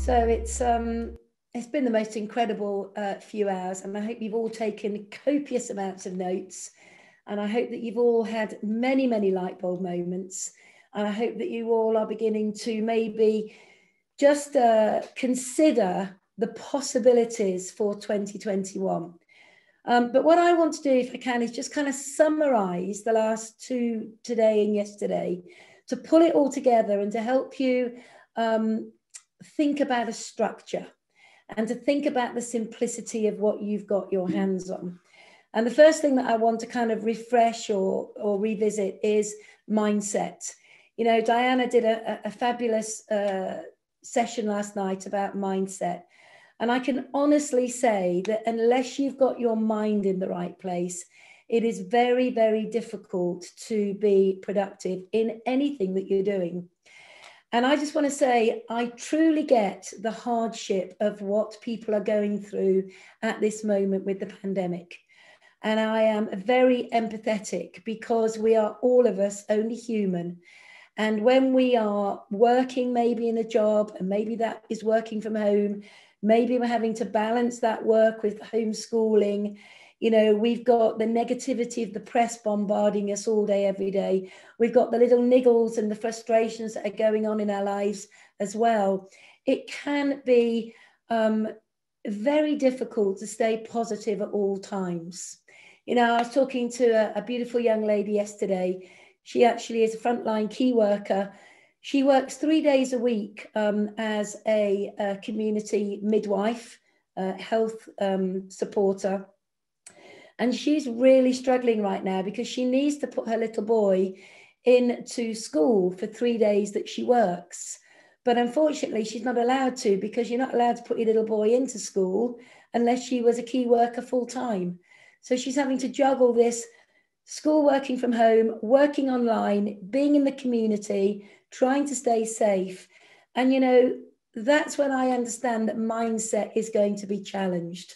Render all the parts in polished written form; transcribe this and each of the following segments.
So it's been the most incredible few hours, and I hope you've all taken copious amounts of notes, and I hope that you've all had many, many light bulb moments, and I hope that you all are beginning to maybe just consider the possibilities for 2021. But what I want to do, if I can, is just kind of summarize the last two, today and yesterday, to pull it all together and to help you think about a structure and to think about the simplicity of what you've got your hands on. And the first thing that I want to kind of refresh or revisit is mindset. You know, Diana did a fabulous session last night about mindset. And I can honestly say that unless you've got your mind in the right place, it is very, very difficult to be productive in anything that you're doing. And I just want to say, I truly get the hardship of what people are going through at this moment with the pandemic. And I am very empathetic because we are all of us only human. And when we are working maybe in a job, and maybe that is working from home, maybe we're having to balance that work with homeschooling. You know, we've got the negativity of the press bombarding us all day, every day. We've got the little niggles and the frustrations that are going on in our lives as well. It can be very difficult to stay positive at all times. You know, I was talking to a beautiful young lady yesterday. She actually is a frontline key worker. She works 3 days a week as a community midwife, health supporter. And she's really struggling right now because she needs to put her little boy into school for 3 days that she works. But unfortunately, she's not allowed to, because you're not allowed to put your little boy into school unless she was a key worker full time. So she's having to juggle this school, working from home, working online, being in the community, trying to stay safe. And, you know, that's when I understand that mindset is going to be challenged.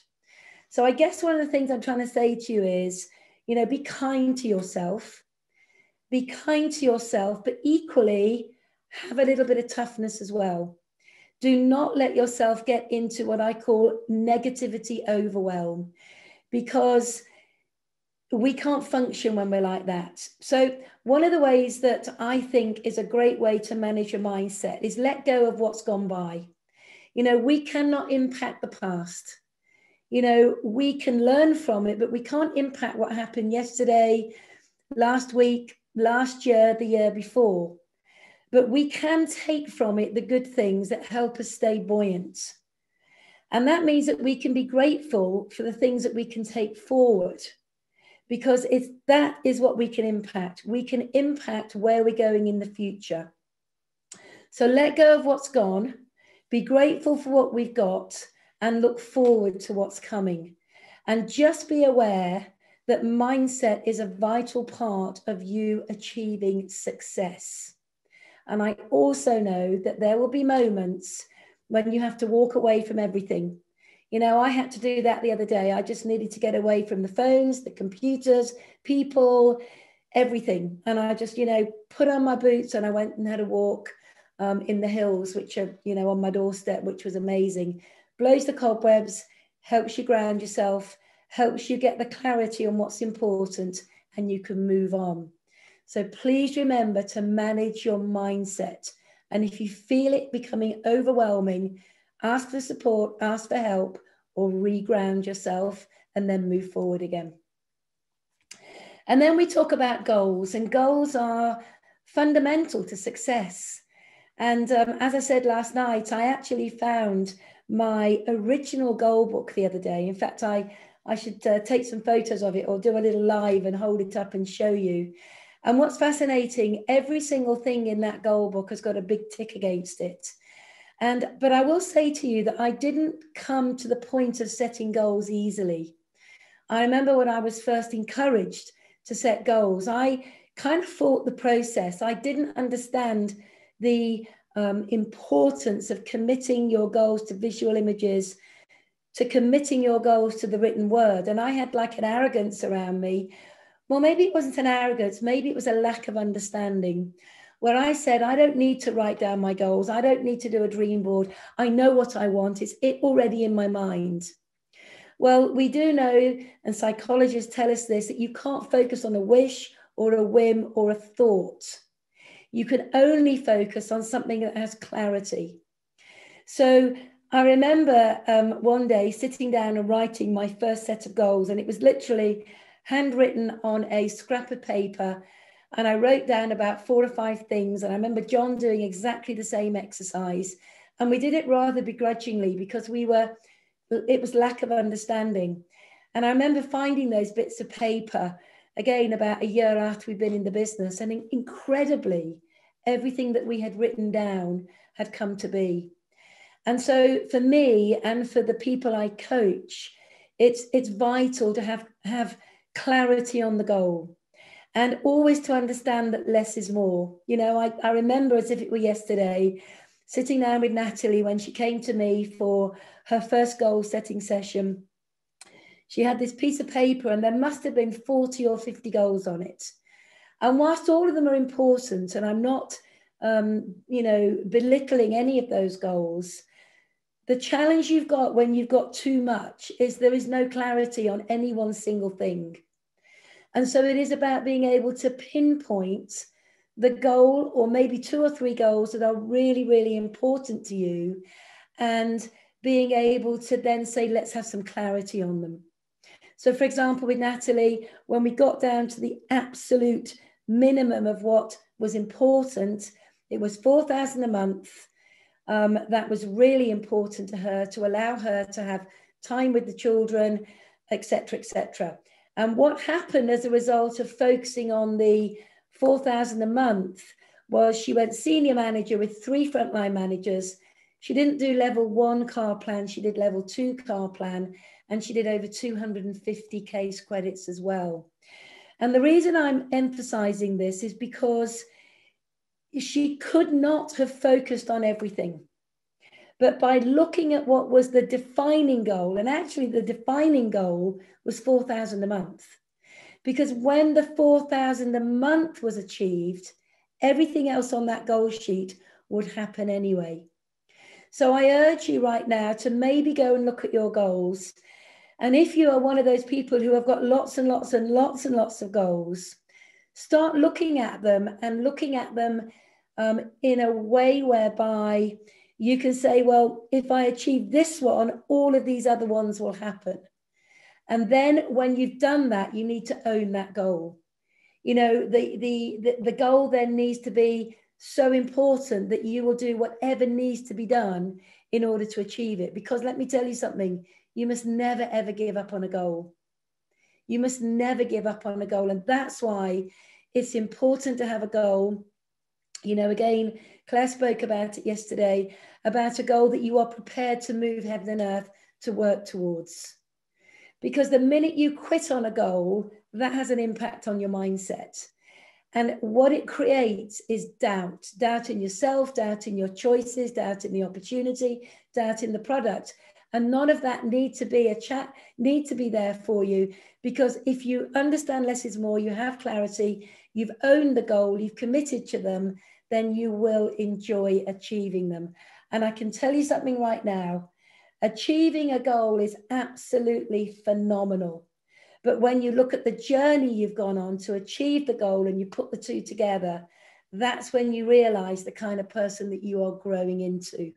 So I guess one of the things I'm trying to say to you is, you know, be kind to yourself. Be kind to yourself, but equally have a little bit of toughness as well. Do not let yourself get into what I call negativity overwhelm, because we can't function when we're like that. So one of the ways that I think is a great way to manage your mindset is let go of what's gone by. You know, we cannot impact the past. You know, we can learn from it, but we can't impact what happened yesterday, last week, last year, the year before. But we can take from it the good things that help us stay buoyant. And that means that we can be grateful for the things that we can take forward, because that is what we can impact. We can impact where we're going in the future. So let go of what's gone, be grateful for what we've got, and look forward to what's coming. And just be aware that mindset is a vital part of you achieving success. And I also know that there will be moments when you have to walk away from everything. You know, I had to do that the other day. I just needed to get away from the phones, the computers, people, everything. And I just, you know, put on my boots and I went and had a walk in the hills, which are, you know, on my doorstep, which was amazing. Blows the cobwebs, helps you ground yourself, helps you get the clarity on what's important, and you can move on. So please remember to manage your mindset. And if you feel it becoming overwhelming, ask for support, ask for help, or reground yourself, and then move forward again. And then we talk about goals, and goals are fundamental to success. And as I said last night, I actually found my original goal book the other day. In fact, I should take some photos of it or do a little live and hold it up and show you. And what's fascinating, every single thing in that goal book has got a big tick against it. But I will say to you that I didn't come to the point of setting goals easily. I remember when I was first encouraged to set goals, I kind of fought the process. I didn't understand the importance of committing your goals to visual images, to committing your goals to the written word. And I had like an arrogance around me. Well, maybe it wasn't an arrogance, maybe it was a lack of understanding. where I said, I don't need to write down my goals. I don't need to do a dream board. I know what I want. It's already in my mind. Well, we do know, and psychologists tell us this, that you can't focus on a wish or a whim or a thought. You can only focus on something that has clarity. So I remember one day sitting down and writing my first set of goals, and it was literally handwritten on a scrap of paper. And I wrote down about 4 or 5 things. And I remember John doing exactly the same exercise. And we did it rather begrudgingly because it was lack of understanding. And I remember finding those bits of paper again about a year after we'd been in the business. And incredibly, everything that we had written down had come to be. And so for me and for the people I coach, it's vital to have clarity on the goal. And always to understand that less is more. You know, I remember as if it were yesterday, sitting down with Natalie when she came to me for her first goal setting session. She had this piece of paper and there must have been 40 or 50 goals on it. And whilst all of them are important, and I'm not, belittling any of those goals, the challenge you've got when you've got too much is there is no clarity on any one single thing. And so it is about being able to pinpoint the goal, or maybe 2 or 3 goals that are really, really important to you, and being able to then say, let's have some clarity on them. So for example, with Natalie, when we got down to the absolute minimum of what was important, it was 4,000 a month. That was really important to her, to allow her to have time with the children, etc., etc. And what happened as a result of focusing on the 4,000 a month was she went senior manager with 3 frontline managers. She didn't do level 1 car plan, she did level 2 car plan, and she did over 250 case credits as well. And the reason I'm emphasizing this is because she could not have focused on everything. But by looking at what was the defining goal, and actually the defining goal was 4,000 a month. Because when the 4,000 a month was achieved, everything else on that goal sheet would happen anyway. So I urge you right now to maybe go and look at your goals. And if you are one of those people who have got lots and lots and lots and lots of goals, start looking at them and looking at them in a way whereby you can say, well, if I achieve this one, all of these other ones will happen. And then when you've done that, you need to own that goal. You know, the goal then needs to be so important that you will do whatever needs to be done in order to achieve it. Because let me tell you something, you must never, ever give up on a goal. You must never give up on a goal. And that's why it's important to have a goal. You know, again, Claire spoke about it yesterday, about a goal that you are prepared to move heaven and earth to work towards. Because the minute you quit on a goal, that has an impact on your mindset. And what it creates is doubt in yourself, doubt in your choices, doubt in the opportunity, doubt in the product. And none of that need to be there for you, because if you understand less is more, you have clarity, you've owned the goal, you've committed to them, then you will enjoy achieving them. And I can tell you something right now, achieving a goal is absolutely phenomenal. But when you look at the journey you've gone on to achieve the goal and you put the two together, that's when you realize the kind of person that you are growing into.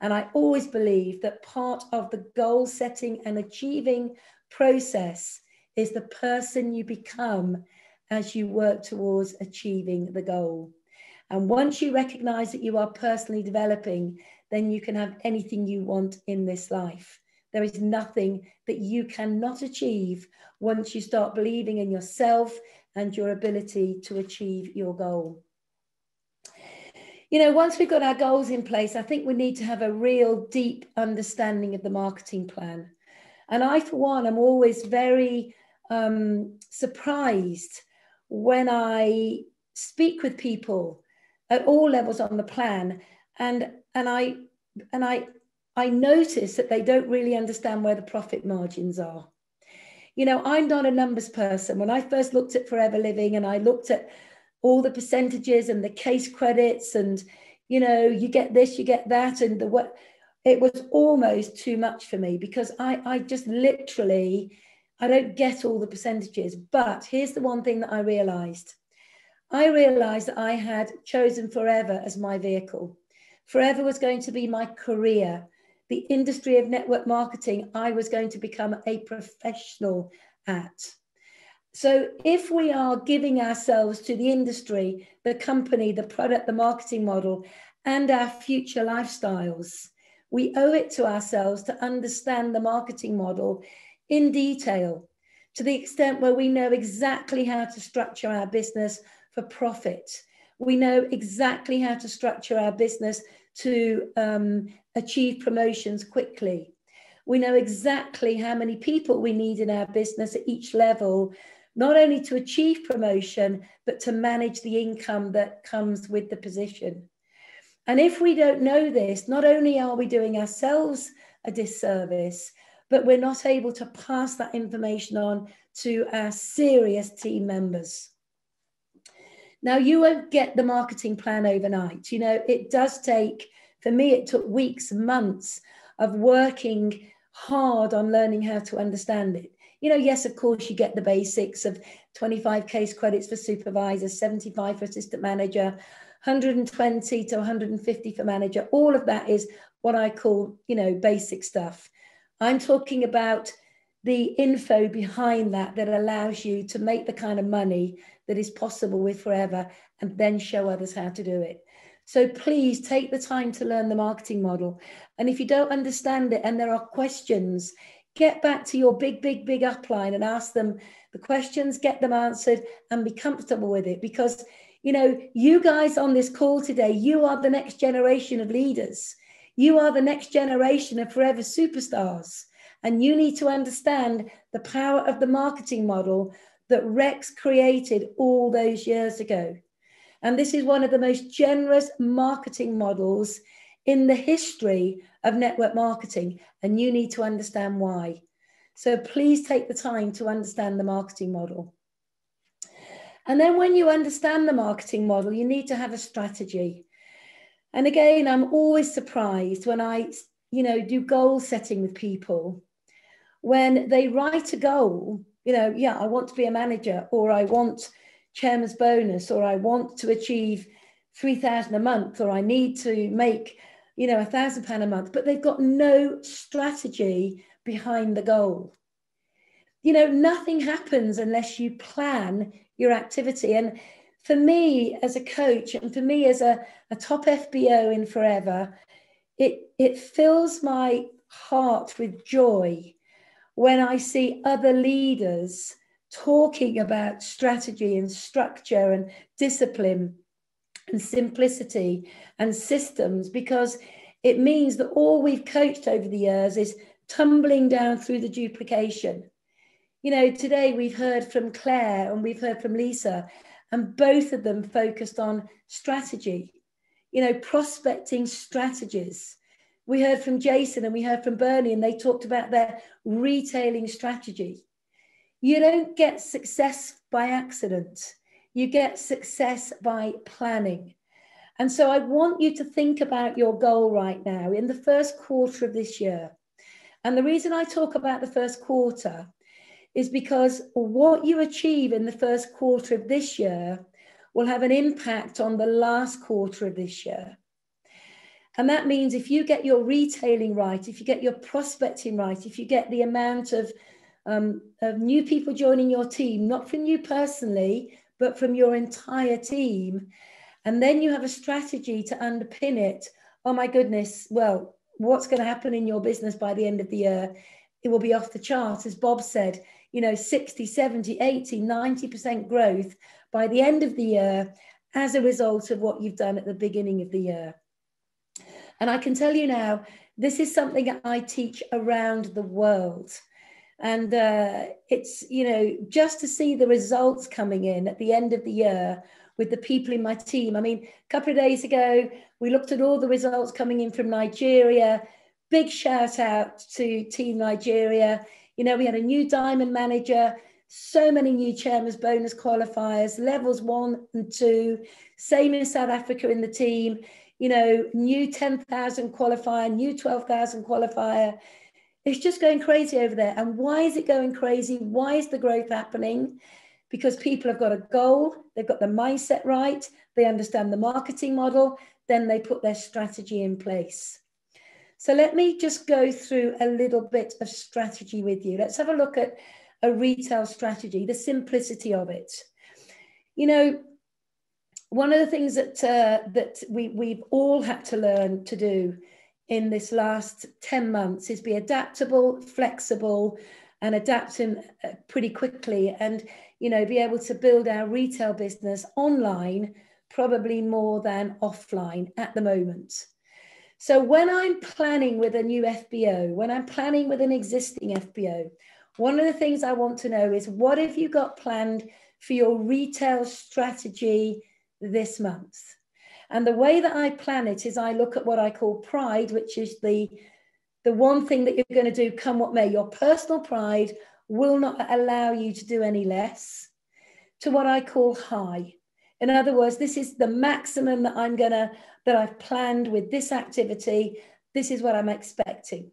And I always believe that part of the goal setting and achieving process is the person you become as you work towards achieving the goal. And once you recognize that you are personally developing, then you can have anything you want in this life. There is nothing that you cannot achieve once you start believing in yourself and your ability to achieve your goal. You know, once we've got our goals in place, I think we need to have a real deep understanding of the marketing plan. And I, for one, am always very surprised when I speak with people at all levels on the plan, and I notice that they don't really understand where the profit margins are. You know, I'm not a numbers person. When I first looked at Forever Living and I looked at all the percentages and the case credits, and, you know, you get this, you get that. And it was almost too much for me, because I just literally, I don't get all the percentages. But here's the one thing that I realized. I realized that I had chosen Forever as my vehicle. Forever was going to be my career. The industry of network marketing, I was going to become a professional at. So if we are giving ourselves to the industry, the company, the product, the marketing model, and our future lifestyles, we owe it to ourselves to understand the marketing model in detail, to the extent where we know exactly how to structure our business for profit. We know exactly how to structure our business to achieve promotions quickly. We know exactly how many people we need in our business at each level, not only to achieve promotion, but to manage the income that comes with the position. And if we don't know this, not only are we doing ourselves a disservice, but we're not able to pass that information on to our serious team members. Now, you won't get the marketing plan overnight. You know, it does take, for me, it took weeks, months of working hard on learning how to understand it. You know, yes, of course, you get the basics of 25 case credits for supervisors, 75 for assistant manager, 120 to 150 for manager. All of that is what I call, you know, basic stuff. I'm talking about the info behind that allows you to make the kind of money that is possible with Forever, and then show others how to do it. So please take the time to learn the marketing model. And if you don't understand it and there are questions, get back to your big upline and ask them the questions, get them answered, and be comfortable with it. Because, you know, you guys on this call today, you are the next generation of leaders. You are the next generation of Forever superstars. And you need to understand the power of the marketing model that Rex created all those years ago. And this is one of the most generous marketing models in the history of network marketing. And you need to understand why. So please take the time to understand the marketing model. And then when you understand the marketing model, you need to have a strategy. And again, I'm always surprised when I, you know, do goal setting with people. When they write a goal, you know, yeah, I want to be a manager, or I want chairman's bonus, or I want to achieve 3,000 a month, or I need to make, you know, £1,000 a month, but they've got no strategy behind the goal. You know, nothing happens unless you plan your activity. And for me as a coach, and for me as a top FBO in Forever, it fills my heart with joy when I see other leaders talking about strategy and structure and discipline and simplicity and systems, because it means that all we've coached over the years is tumbling down through the duplication. You know, today we've heard from Claire and we've heard from Lisa, and both of them focused on strategy, you know, prospecting strategies. We heard from Jason and we heard from Bernie, and they talked about their retailing strategy. You don't get success by accident. You get success by planning. And so I want you to think about your goal right now in the first quarter of this year. And the reason I talk about the first quarter is because what you achieve in the first quarter of this year will have an impact on the last quarter of this year. And that means if you get your retailing right, if you get your prospecting right, if you get the amount of new people joining your team, not from you personally, but from your entire team, and then you have a strategy to underpin it, oh my goodness, well, what's going to happen in your business by the end of the year? It will be off the chart. As Bob said, you know, 60, 70, 80, 90% growth by the end of the year as a result of what you've done at the beginning of the year. And I can tell you now, this is something that I teach around the world. And it's, you know, just to see the results coming in at the end of the year with the people in my team. I mean, a couple of days ago, we looked at all the results coming in from Nigeria. Big shout out to Team Nigeria. You know, we had a new diamond manager So many new chairman's bonus qualifiers, levels 1 and 2, same in South Africa in the team, you know, new 10,000 qualifier, new 12,000 qualifier. It's just going crazy over there. And why is it going crazy? Why is the growth happening? Because people have got a goal, they've got the mindset right, they understand the marketing model, then they put their strategy in place. So let me just go through a little bit of strategy with you. Let's have a look at a retail strategy, the simplicity of it. You know, one of the things that we've all had to learn to do in this last 10 months is be adaptable, flexible, and adapting pretty quickly, and, you know, be able to build our retail business online probably more than offline at the moment. So when I'm planning with a new FBO, when I'm planning with an existing FBO, one of the things I want to know is, what have you got planned for your retail strategy this month? And the way that I plan it is I look at what I call pride, which is the one thing that you're going to do come what may. Your personal pride will not allow you to do any less, to what I call high. In other words, this is the maximum that I've planned with this activity. This is what I'm expecting.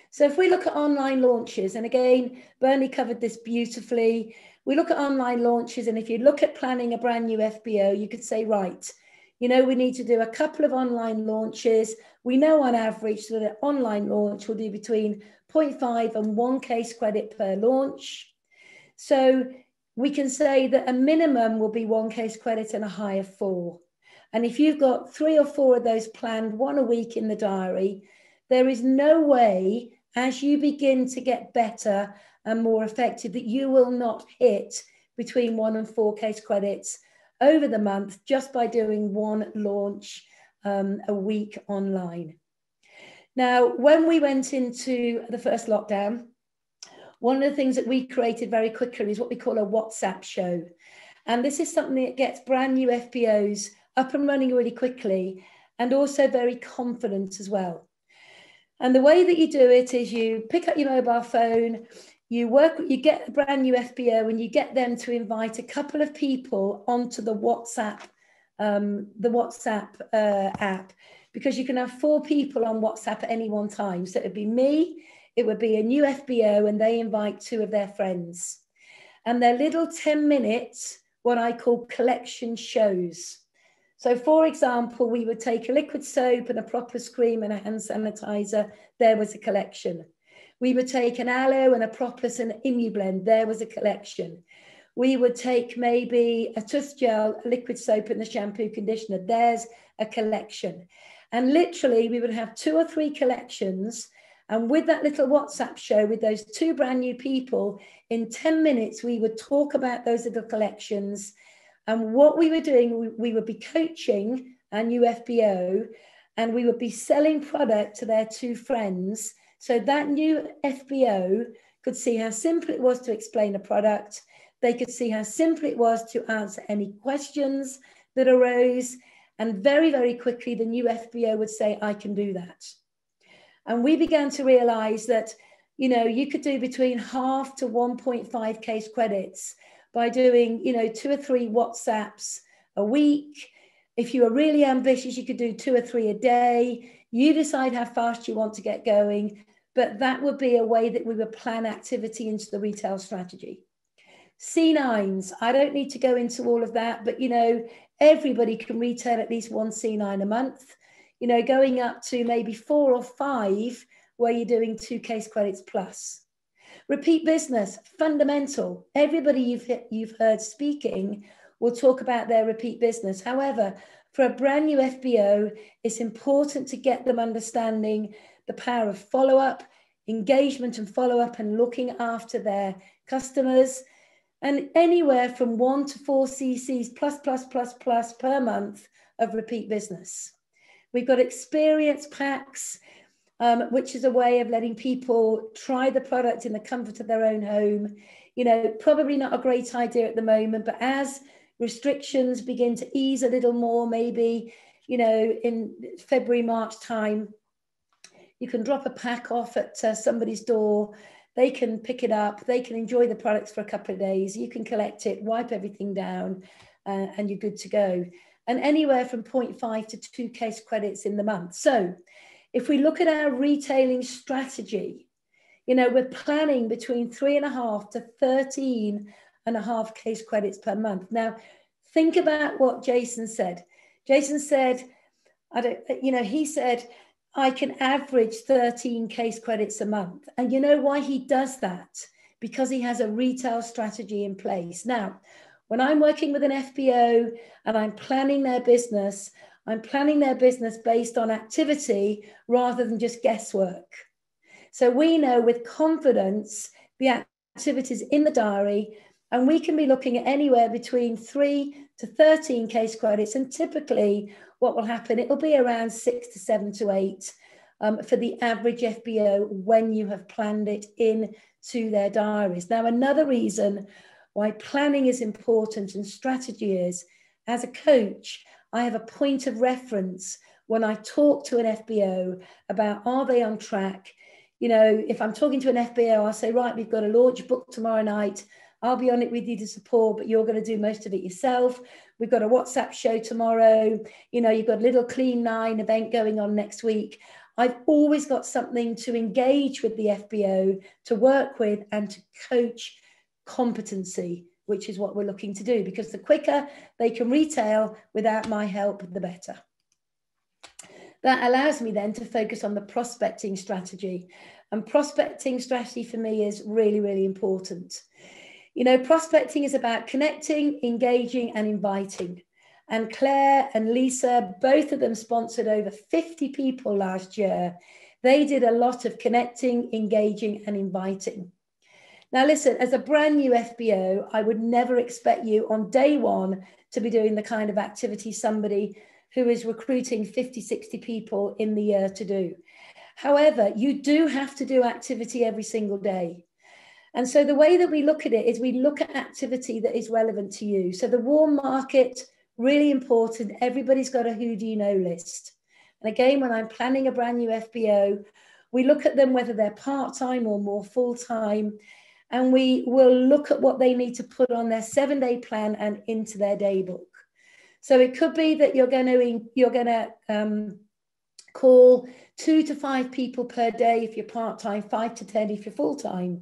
So if we look at online launches, and again, Bernie covered this beautifully. We look at online launches, and if you look at planning a brand new FBO, you could say, right, you know, we need to do a couple of online launches. We know on average that an online launch will do between 0.5 and 1 case credit per launch. So we can say that a minimum will be 1 case credit and a high of 4. And if you've got 3 or 4 of those planned, 1 a week in the diary, there is no way, as you begin to get better and more effective, that you will not hit between 1 and 4 case credits over the month just by doing 1 launch a week online. Now, when we went into the first lockdown, one of the things that we created very quickly is what we call a WhatsApp show. And this is something that gets brand new FBOs up and running really quickly, and also very confident as well. And the way that you do it is you pick up your mobile phone, you get a brand new FBO, and you get them to invite a couple of people onto the WhatsApp app, because you can have 4 people on WhatsApp at any one time. So it would be me, it would be a new FBO, and they invite 2 of their friends. And they're little 10 minutes, what I call collection shows. So for example, we would take a liquid soap and a Propolis cream and a hand sanitizer. There was a collection. We would take an aloe and a Propolis and an ImmuBlend. There was a collection. We would take maybe a tooth gel, a liquid soap and the shampoo conditioner. There's a collection. And literally we would have 2 or 3 collections. And with that little WhatsApp show, with those 2 brand new people, in 10 minutes, we would talk about those little collections. And what we were doing, we would be coaching our new FBO, and we would be selling product to their 2 friends. So that new FBO could see how simple it was to explain a product. They could see how simple it was to answer any questions that arose. And very, very quickly, the new FBO would say, I can do that. And we began to realize that, you know, you could do between 0.5 to 1.5 case credits by doing, you know, 2 or 3 WhatsApps a week. If you were really ambitious, you could do 2 or 3 a day. You decide how fast you want to get going, but that would be a way that we would plan activity into the retail strategy. C9s, I don't need to go into all of that, but, you know, everybody can retail at least 1 C9 a month, you know, going up to maybe 4 or 5 where you're doing 2 case credits plus. Repeat business, fundamental. Everybody you've heard speaking will talk about their repeat business. However, for a brand new FBO, it's important to get them understanding the power of follow-up, engagement and follow-up, and looking after their customers. And anywhere from 1 to 4 CCs plus per month of repeat business. We've got experience packs, which is a way of letting people try the product in the comfort of their own home. You know, probably not a great idea at the moment, but as restrictions begin to ease a little more, maybe, you know, in February, March time, you can drop a pack off at somebody's door They can pick it up, they can enjoy the products for a couple of days, you can collect it, wipe everything down, and you're good to go. And anywhere from 0.5 to 2 case credits in the month. So if we look at our retailing strategy, you know, we're planning between 3.5 to 13.5 case credits per month. Now, think about what Jason said. Jason said, he said, I can average 13 case credits a month. And you know why he does that? Because he has a retail strategy in place. Now, when I'm working with an FBO and I'm planning their business based on activity rather than just guesswork. So we know with confidence the activities in the diary, and we can be looking at anywhere between 3 to 13 case credits. And typically what will happen, it'll be around 6 to 7 to 8 for the average FBO when you have planned it into their diaries. Now, another reason why planning is important and strategy is, as a coach, I have a point of reference when I talk to an FBO about, are they on track? You know, if I'm talking to an FBO, I'll say, right, we've got a launch book tomorrow night. I'll be on it with you to support, but you're going to do most of it yourself. We've got a WhatsApp show tomorrow. You know, you've got a little Clean 9 event going on next week. I've always got something to engage with the FBO, to work with, and to coach competency, which is what we're looking to do, because the quicker they can retail without my help, the better. That allows me then to focus on the prospecting strategy. And prospecting strategy for me is really, really important. You know, prospecting is about connecting, engaging, and inviting. And Claire and Lisa, both of them sponsored over 50 people last year. They did a lot of connecting, engaging, and inviting. Now, listen, as a brand new FBO, I would never expect you on day one to be doing the kind of activity somebody who is recruiting 50, 60 people in the year to do. However, you do have to do activity every single day. And so the way that we look at it is we look at activity that is relevant to you. So the warm market, really important. Everybody's got a who do you know list. And again, when I'm planning a brand new FBO, we look at them, whether they're part-time or more full-time, and we will look at what they need to put on their 7-day plan and into their day book. So it could be that you're going to call 2 to 5 people per day if you're part-time, 5 to 10 if you're full-time.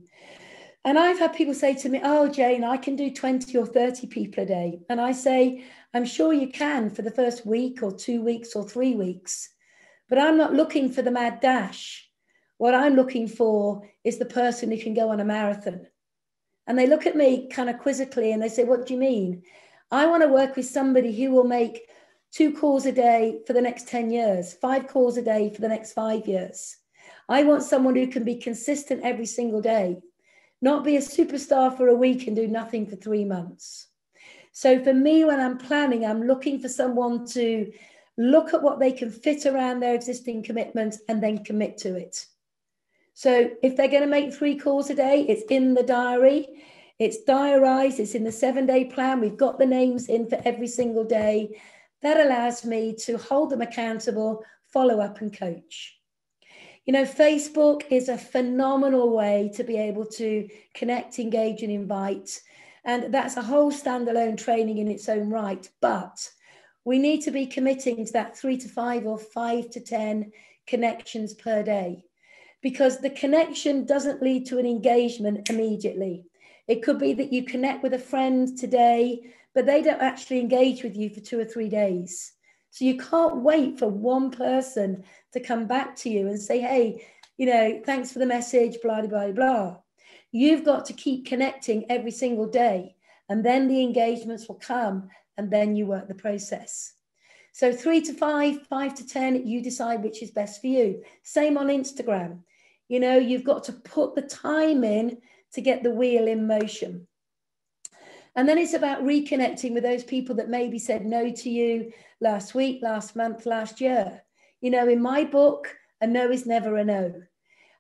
And I've had people say to me, oh, Jayne, I can do 20 or 30 people a day. And I say, I'm sure you can for the first week or 2 weeks or 3 weeks, but I'm not looking for the mad dash. What I'm looking for is the person who can go on a marathon. And they look at me kind of quizzically and they say, what do you mean? I want to work with somebody who will make 2 calls a day for the next 10 years, 5 calls a day for the next 5 years. I want someone who can be consistent every single day, not be a superstar for a week and do nothing for 3 months. So for me, when I'm planning, I'm looking for someone to look at what they can fit around their existing commitments and then commit to it. So if they're going to make 3 calls a day, it's in the diary, it's diarized, it's in the 7-day plan. We've got the names in for every single day. That allows me to hold them accountable, follow up and coach. You know, Facebook is a phenomenal way to be able to connect, engage and invite. And that's a whole standalone training in its own right. But we need to be committing to that 3 to 5 or 5 to 10 connections per day, because the connection doesn't lead to an engagement immediately. It could be that you connect with a friend today, but they don't actually engage with you for 2 or 3 days. So you can't wait for one person to come back to you and say, hey, you know, thanks for the message, blah, blah, blah. You've got to keep connecting every single day, and then the engagements will come, and then you work the process. So 3 to 5, 5 to 10, you decide which is best for you. Same on Instagram. You know, you've got to put the time in to get the wheel in motion. And then it's about reconnecting with those people that maybe said no to you last week, last month, last year. You know, in my book, a no is never a no.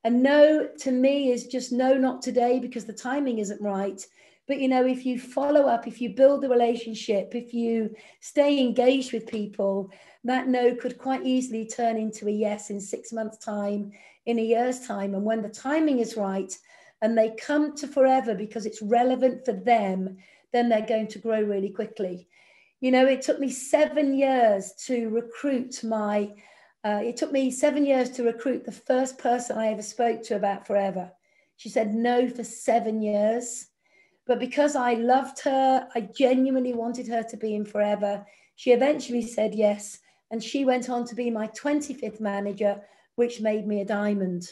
A no to me is just no, not today, because the timing isn't right. But, you know, if you follow up, if you build the relationship, if you stay engaged with people, that no could quite easily turn into a yes in 6 months' time, in a year's time. And when the timing is right, and they come to Forever because it's relevant for them, then they're going to grow really quickly. You know, it took me 7 years to recruit the first person I ever spoke to about Forever. She said no for 7 years. But because I loved her, I genuinely wanted her to be in Forever, she eventually said yes. And she went on to be my 25th manager, which made me a diamond.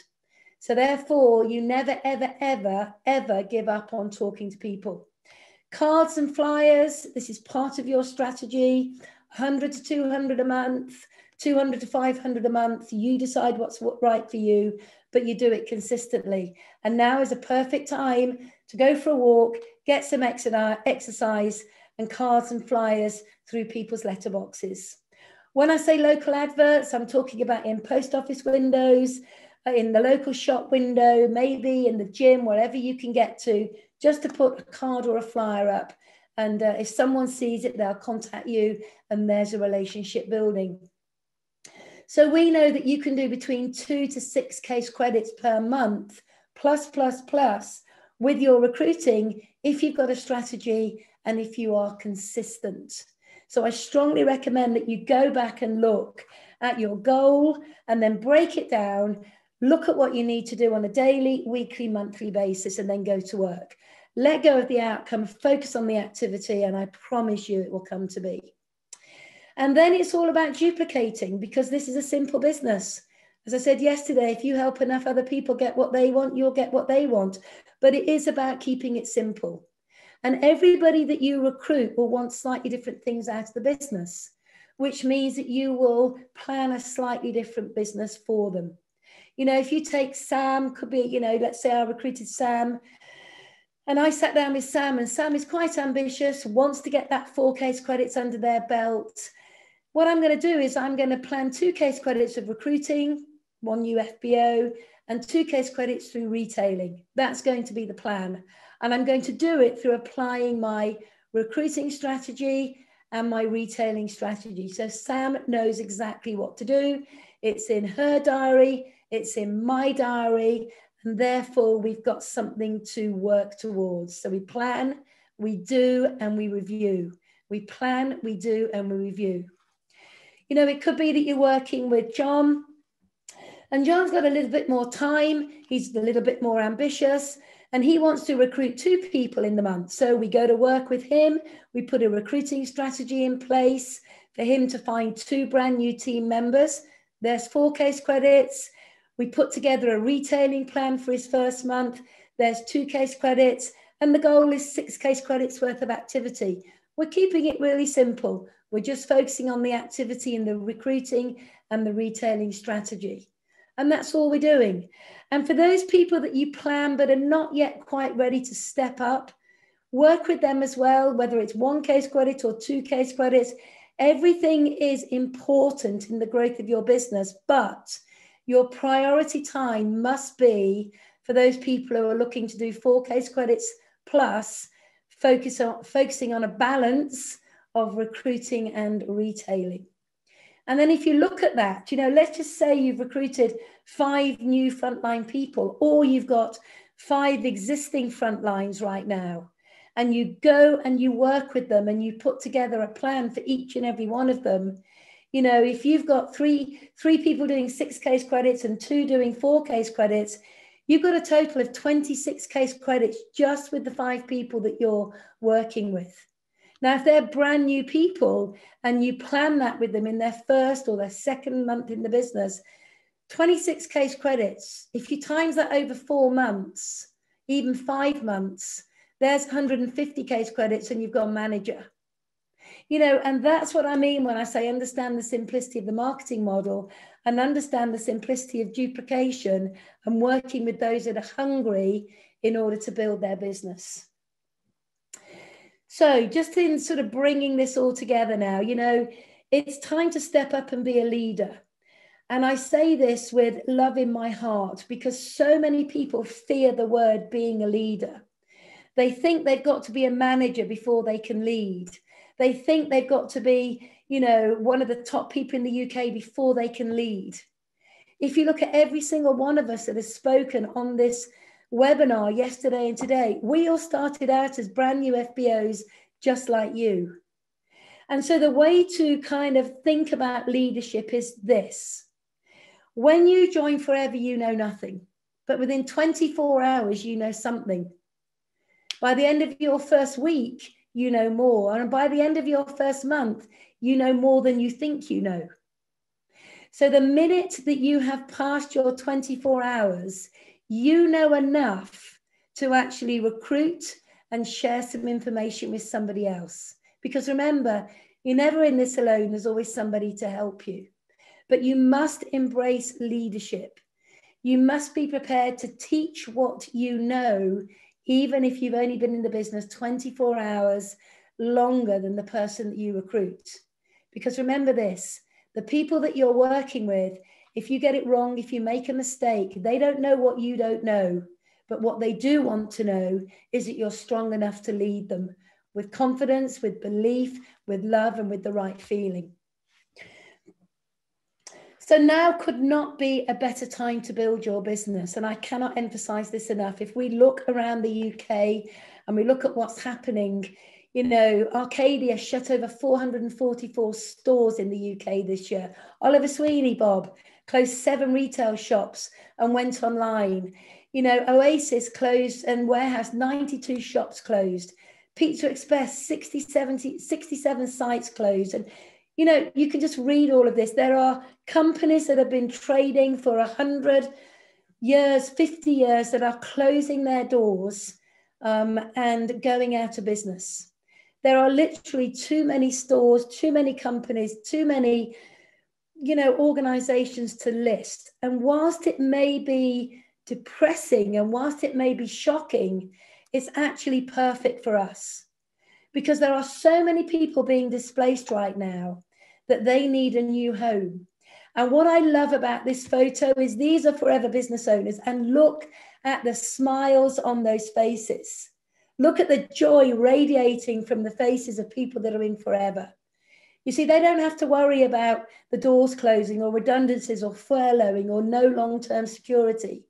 So therefore, you never, ever, ever, ever give up on talking to people. Cards and flyers, this is part of your strategy. 100 to 200 a month, 200 to 500 a month. You decide what's right for you, but you do it consistently. And now is a perfect time to go for a walk, get some exercise, and cards and flyers through people's letterboxes. When I say local adverts, I'm talking about in post office windows, in the local shop window, maybe in the gym, wherever you can get to, just to put a card or a flyer up. And if someone sees it, they'll contact you, and there's a relationship building. So we know that you can do between 2 to 6 case credits per month, plus, with your recruiting, if you've got a strategy and if you are consistent. So I strongly recommend that you go back and look at your goal and then break it down, look at what you need to do on a daily, weekly, monthly basis, and then go to work. Let go of the outcome, focus on the activity, and I promise you it will come to be. And then it's all about duplicating, because this is a simple business. As I said yesterday, if you help enough other people get what they want, you'll get what they want. But it is about keeping it simple. And everybody that you recruit will want slightly different things out of the business, which means that you will plan a slightly different business for them. You know, if you take Sam, could be, you know, let's say I recruited Sam, and I sat down with Sam, and Sam is quite ambitious, wants to get that 4 case credits under their belt. What I'm going to do is I'm going to plan 2 case credits of recruiting, 1 UFBO, and 2 case credits through retailing. That's going to be the plan. And I'm going to do it through applying my recruiting strategy and my retailing strategy. So Sam knows exactly what to do. It's in her diary, it's in my diary, and therefore we've got something to work towards. So we plan, we do, and we review. We plan, we do, and we review. You know, it could be that you're working with John, and John's got a little bit more time. He's a little bit more ambitious, and he wants to recruit 2 people in the month. So we go to work with him. We put a recruiting strategy in place for him to find 2 brand new team members. There's 4 case credits. We put together a retailing plan for his first month. There's 2 case credits, and the goal is 6 case credits worth of activity. We're keeping it really simple. We're just focusing on the activity and the recruiting and the retailing strategy. And that's all we're doing. And for those people that you plan but are not yet quite ready to step up, work with them as well, whether it's 1 case credit or 2 case credits. Everything is important in the growth of your business, but your priority time must be for those people who are looking to do 4 case credits plus focusing on a balance of recruiting and retailing. And then if you look at that, you know, let's just say you've recruited 5 new frontline people, or you've got 5 existing frontlines right now, and you go and you work with them and you put together a plan for each and every one of them. You know, if you've got three people doing 6 case credits and 2 doing 4 case credits, you've got a total of 26 case credits just with the 5 people that you're working with. Now, if they're brand new people and you plan that with them in their first or their second month in the business, 26 case credits, if you times that over 4 months, even 5 months, there's 150 case credits and you've got a manager. You know, and that's what I mean when I say understand the simplicity of the marketing model and understand the simplicity of duplication and working with those that are hungry in order to build their business. So just in sort of bringing this all together now, you know, it's time to step up and be a leader. And I say this with love in my heart because so many people fear the word being a leader. They think they've got to be a manager before they can lead. They think they've got to be, you know, one of the top people in the UK before they can lead. If you look at every single one of us that has spoken on this webinar yesterday and today, we all started out as brand new FBOs, just like you. And so the way to kind of think about leadership is this. When you join Forever, you know nothing, but within 24 hours, you know something. By the end of your first week, you know more. And by the end of your first month, you know more than you think you know. So the minute that you have passed your 24 hours, you know enough to actually recruit and share some information with somebody else. Because remember, you're never in this alone. There's always somebody to help you. But you must embrace leadership. You must be prepared to teach what you know, even if you've only been in the business 24 hours longer than the person that you recruit. Because remember this, the people that you're working with, if you get it wrong, if you make a mistake, they don't know what you don't know. But what they do want to know is that you're strong enough to lead them with confidence, with belief, with love, and with the right feeling. So now could not be a better time to build your business. And I cannot emphasize this enough. If we look around the UK and we look at what's happening, you know, Arcadia shut over 444 stores in the UK this year. Oliver Sweeney, Bob, closed 7 retail shops and went online. You know, Oasis closed and Warehouse, 92 shops closed. Pizza Express, 67 sites closed. And you know, you can just read all of this. There are companies that have been trading for 100 years, 50 years that are closing their doors and going out of business. There are literally too many stores, too many companies, too many, you know, organizations to list. And whilst it may be depressing and whilst it may be shocking, it's actually perfect for us. Because there are so many people being displaced right now that they need a new home. And what I love about this photo is these are Forever business owners, and look at the smiles on those faces. Look at the joy radiating from the faces of people that are in Forever. You see, they don't have to worry about the doors closing or redundancies or furloughing or no long-term security,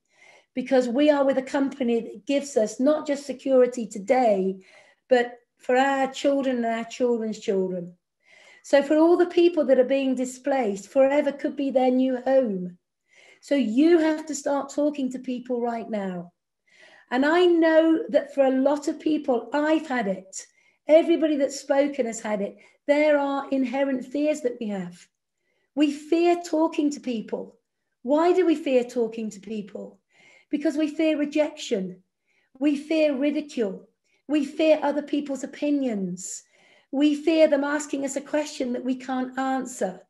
because we are with a company that gives us not just security today, but for our children and our children's children. So for all the people that are being displaced, Forever could be their new home. So you have to start talking to people right now. And I know that for a lot of people, I've had it. Everybody that's spoken has had it. There are inherent fears that we have. We fear talking to people. Why do we fear talking to people? Because we fear rejection. We fear ridicule. We fear other people's opinions. We fear them asking us a question that we can't answer.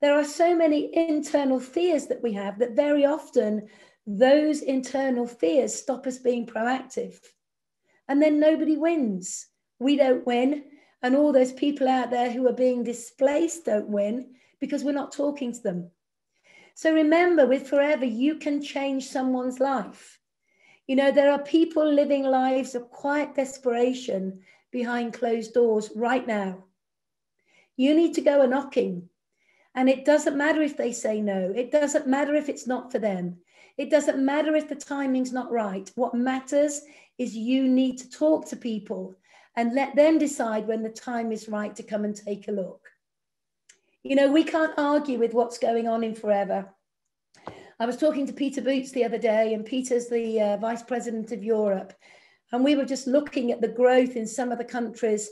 There are so many internal fears that we have that very often those internal fears stop us being proactive. And then nobody wins. We don't win. And all those people out there who are being displaced don't win because we're not talking to them. So remember, with Forever, you can change someone's life. You know, there are people living lives of quiet desperation behind closed doors right now. You need to go a knocking. And it doesn't matter if they say no. It doesn't matter if it's not for them. It doesn't matter if the timing's not right. What matters is you need to talk to people and let them decide when the time is right to come and take a look. You know, we can't argue with what's going on in Forever. I was talking to Peter Boots the other day, and Peter's the Vice President of Europe. And we were just looking at the growth in some of the countries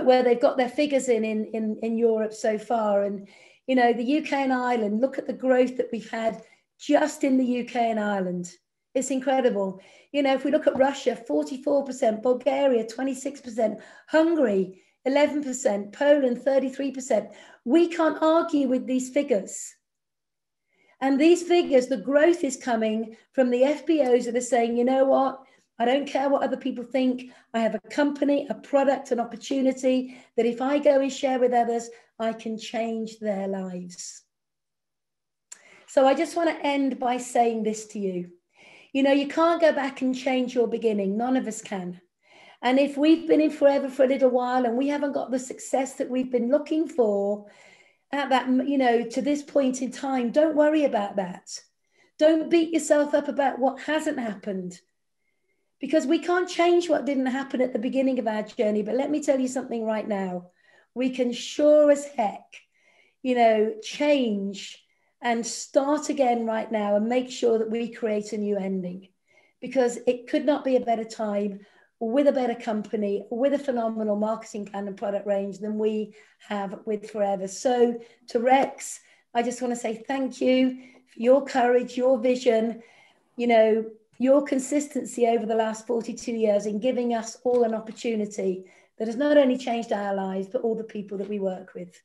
where they've got their figures in Europe so far. And, you know, the UK and Ireland, look at the growth that we've had just in the UK and Ireland. It's incredible. You know, if we look at Russia, 44%, Bulgaria, 26%, Hungary, 11%, Poland, 33%. We can't argue with these figures. And these figures, the growth is coming from the FBOs that are saying, you know what? I don't care what other people think. I have a company, a product, an opportunity that if I go and share with others, I can change their lives. So I just want to end by saying this to you. You know, you can't go back and change your beginning. None of us can. And if we've been in Forever for a little while and we haven't got the success that we've been looking for at that, you know, to this point in time, don't worry about that. Don't beat yourself up about what hasn't happened, because we can't change what didn't happen at the beginning of our journey. But let me tell you something right now. We can sure as heck, you know, change and start again right now and make sure that we create a new ending, because it could not be a better time with a better company, with a phenomenal marketing plan and product range than we have with Forever. So to Rex, I just want to say thank you for your courage, your vision, you know, your consistency over the last 42 years in giving us all an opportunity that has not only changed our lives, but all the people that we work with.